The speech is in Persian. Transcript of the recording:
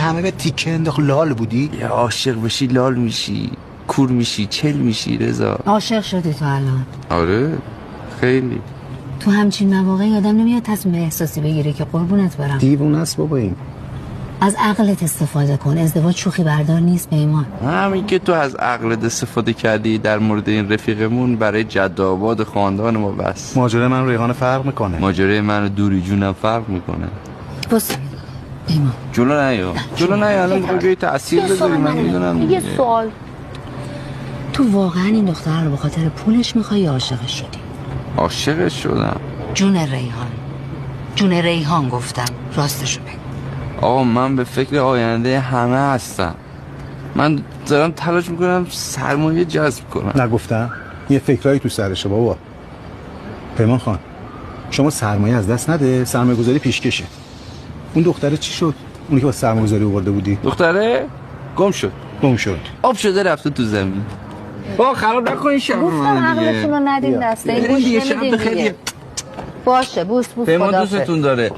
همه به تیکه انداخت لال بودی؟ یا عاشق بشی لال میشی، کور میشی، چل میشی. رضا عاشق شدی تو الان؟ آره خیلی. تو همچین مواقعی آدم نمیاد تصمیم احساسی بگیره که قربونت برم. دیوونه است بابا این. از عقلت استفاده کن. ازدواج شوخی بردار نیست پیمان. همین که تو از عقلت استفاده کردی در مورد این رفیقمون برای جد و آباد خاندان ما بس. ماجرای من و ریحان فرق میکنه. ماجرای من و دوری جونم فرق میکنه. بس پیمان جلو نیا الان میخوای بیای تأثیر بذاری. من میدونم یه سوال. تو واقعا این دختر رو به خاطر پولش میخوای یا عاشقش شدی؟ عاشقش شدم. جون ریحان گفتم، راستشو بگو. آقا من به فکر آینده همه هستم. من دارم تلاش میکنم سرمایه جذب کنم. نگفتم یه فکرایی تو سرشه بابا. پیمان خان شما سرمایه از دست نده، سرمایه گذاری پیشکشه. اون دختره چی شد؟ اونی که با سرمایه گذاری آورده بودی؟ دختره گم شد. آب شده رفته تو زمین. با خراب نکنین شب گفتم عقلتون رو ندیم دسته این گوش نمیدیم دیگه. باشه بوس پیمان خدافظ. دوستتون داره.